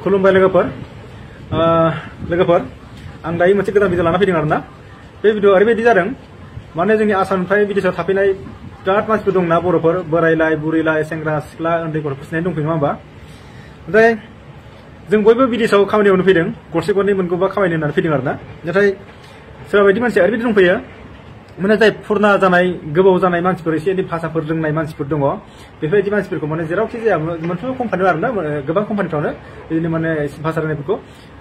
खुलुमबाय लोगोफोर आं दायो मोनसे गोदान भिडिअ लाना फैदों आरोना। बे भिडिअ ओरैबायदि जादों माने जोंनि आसामनिफ्राय बिदेशआव थाफैनाय बिराद मानसिफोर दंना, बर'फोर बोरायलाय बुरैलाय सेंग्रा सिख्ला उन्दै गथ'फोर सिनाय दंफैयो नङा होमबा। ओमफ्राय जों बयबो बिदेशआव खामानियावनो फैदों, गरसे गरनै मोनगौबा खामायनो होननानै फैदों आरोना। नाथाय सोरबा बायदि मानसिया ओरैबायदि दंफैयो माने जाय फुरना जानाय गोबाव जानाय मानसिफोर, एसे एनै भाषाफोर रोंनाय मानसिफोर दङ, बेफोरबायदि मानसिफोरखौ माने जेरावखि जाया मोनफ्रोमबो कम्पानियाव आरोना, गोबां कम्पानिफ्रावनो बिदिनो माने भाषा रोंनायफोरखौ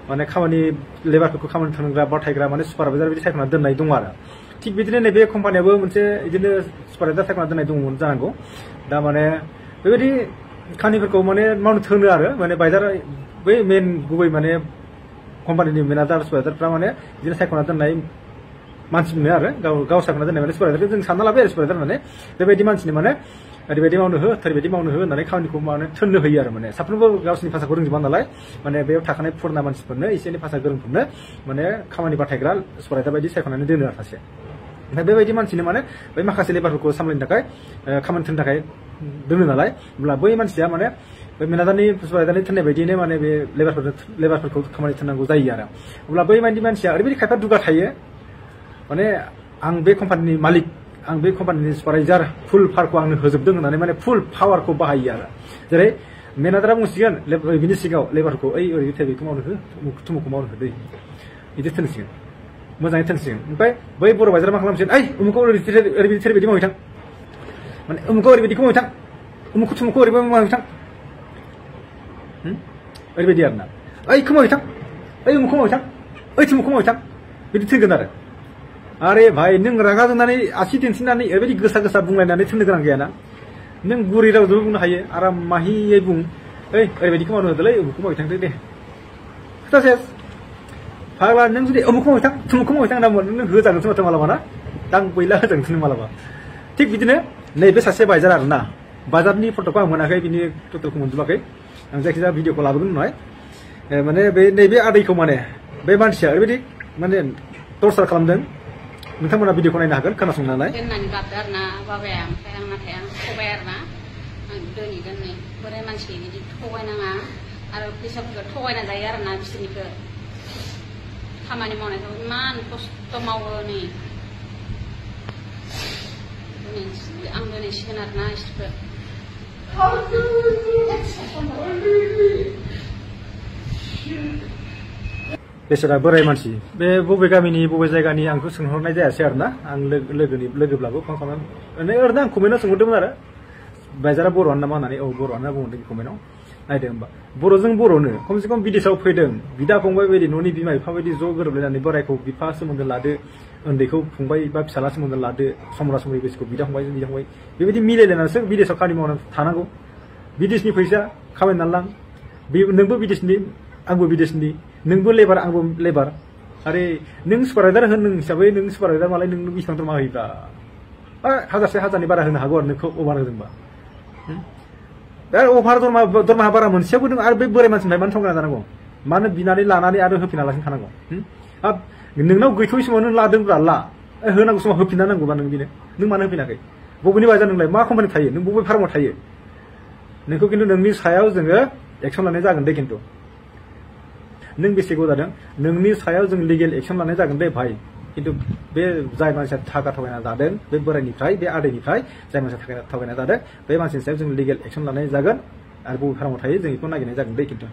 माने खामानि लेबारफोरखौ खामानि थांग्रा बाथायग्रा माने सुपारभाइजार बिदि सायख'ना दोननाय दं आरो। थिग बिदिनो नैबे कम्पानियाबो मोनसे बिदिनो सुपारभाइजार सायख'ना दोननाय दंमोन जानांगौ। दा माने बेबायदि खामानिफोरखौ माने मावनो थोनो आरो माने बाइजार बै मेन गुबै माने कम्पानिनि मेनेजार सुपारभाइजारफ्रा माने बिदिनो सायख'ना दोननाय मानसि मोनो आरो गाव सायख'ना दोननाय माने सुपारभाइजारखौ जों सानना लाबाय आरो सुपारभाइजार माने बेबायदि मानसिनि माने ओरैबायदि मावनो हो ओरैबायदि मावनो हो होननानै खामानिखौ माने थोननो होयो आरो। माने साफ्रोमबो गावसिनि भाषाखौ रोंजोबा नालाय, माने बेयाव थाखानाय फुरना मानसिफोरनो एसे एनै भाषा गोरोंफोरनो माने खामानि बाथायग्रा सुपारभाइजार बायदि सायख'नानै दोनो आरो सासे। ओमफ्राय बेबायदि मानसिनो माने बै माखासे लेबारफोरखौ सामलायनो थाखाय खामानि थोननो थाखाय दोनो नालाय, अब्ला बै मानसिया माने बै मेनेजारनि सुपारभाइजारनि थोननाय बायदियैनो माने बे लेबारफोरखौ खामानि थोननांगौ जायो आरो। अब्ला बै बायदि मानसिया ओरैबायदि खायफा दुगा थायो माने आं बे कम्पानिनि मालिक, आं बे कम्पानिनि सुपारभाइजार, फुल पावारखौ आंनो होजोबदों होननानै माने फुल पावारखौ बाहायो आरो। जेरै मेनेजारा बुंसिगोन बिनि सिगाङाव लेबारखौ ओइ ओरै बेखौ मावनो हो, थुमुखौ मावनो हो दै, बिदि थोनसिगोन, मोजाङै थोनसिगोन। ओमफ्राय बै बर' बाइजारा मा खालामसिगोन, ओइ उमुखौ ओरैबायदि मावहैथां, माने उमुखौ ओरैबायदिखौ मावहैथां, उमुखौ थुमुखौ ओरैबायदि मावहैथां, ओरैबायदि आरोना। ओइखौ मावहैथां, ओइ उमुखौ मावहैथां, ओइ थुमुखौ मावहैथां, बिदि थोनगोन आरो। आरे भाई नों रागा जोंनानै आसि दिन्थिनानै ओरैबायदि गोसा गोसा बुंलायनानै थोननो गोनां गैयाना। नों गुरै रावजोंबो बुंनो हायो, आराम माहियै बुं, ओइ ओरैबायदिखौ मावनो होदोलै उमुखौ मावहैथांदो दे, खोथा सेस। फाग्ला नों जुदि उमुखौ मावहैथां थुमुखौ मावहैथां होनना बुङो, नों होजागोनसो माथो मालाबा ना, दां बैला होजागोनसो नों मालाबा। थिग बिदिनो नैबे सासे बाइजार आरोना, बाजारनि फट'खौ आं मोनाखै, बिनि टटेलखौ मोनजोबाखै, आं जायखिजाया भिडिअखौ लाबोगोन उनावहाय। माने बे नैबे आदैखौ माने बे मानसिया ओरैबायदि माने टर्चार खालामदों, नोंथांमोना भिडिअखौ नायनो हागोन खोनासंनानै। दोननानै गाबदो आरोना बाबाया, ओमफ्राय आं नाथाय आं थगाय आरोना, आं दोनै बोराय मानसि बिदि थगायनाङा आरो फैसाफोरखौ थगायना जायो आरोना। बिसोरनिखौ खामानि मावनायखौ इमान खस्थ' मावो नै, आं दोनैसिगोन आरोना इसोरखौ। बेसोरा बोराय मानसि, बे बबे गामिनि बबे जायगानि आंखौ सोंहरनाय जायासै आरोना। आं लोगोब्लाबो फन खालामनानै ओरैनो आं कमेन्टआव सोंहरदोंमोन आरो बाइजारा बर'आनो नामा होननानै। औ बर'आनो बुंदों कमेन्टआव। नायदो होमबा बर'जों बर'नो खमसे खम बिदेशआव फैदों, बिदा फंबाय बायदि न'नि बिमा बिफा बायदि ज' गोरोबलायनानै बोरायखौ बिफा सोमोन्दो लादो, उन्दैखौ फंबाय बा फिसाला सोमोन्दो लादो, समरा समरि बैसोखौ बिदा फंबाय बेबायदि मिलायलायनानैसो बिदेशआव खामानि मावनानै थानांगौ। बिदेशनि फैसा खामायनानै लां, नोंबो बिदेशनि आंबो बिदेशनि, नोंबो लेबार आंबो लेबार। आरे नों सुपारभाइजार होन नों हिसाबै, नों सुपारभाइजार मालाय नोंनो बेसेबां दरमा होयोब्रा, हाजारसे हाजारनि बारा होनो हागौ आरो नोंखौ अभार होदोंबा। दा अभार दरमा बारा मोनसेयावबो नों आरो बे बोराय मानसिनिफ्राय मानो थगायना जानांगौ, मानो बिनानै लानानै आरो होफिनालासिनो थानांगौ। नोंनाव गैथ'यै समाव नों लादोंब्रा ला, होनांगौ समाव होफिनना नांगौबा नों बेनो, नों मानो होफिनाखै? बबेनि बाइजार नोंलाय, मा कम्पानि थायो, नों बबे फार्माव थायो? नोंखौ खिन्थु नोंनि सायाव जोङो एक्सन लानाय जागोन दे। खिन्थु नों बेसे गोबाव जादों, नोंनि सायाव जों लिगेल एक्सन लानाय जागोन दे भाई। खिन्थु बे जाय मानसिया थाखा थगायना जादों, बे बोरायनिफ्राय बे आदैनिफ्राय जाय मानसिया थगायना जादों, बे मानसिनि सायाव जों लिगेल एक्सन लानाय जागोन। आरो बबे फार्माव थायो जों बेखौ नागिरनाय जागोन दे। खिन्थु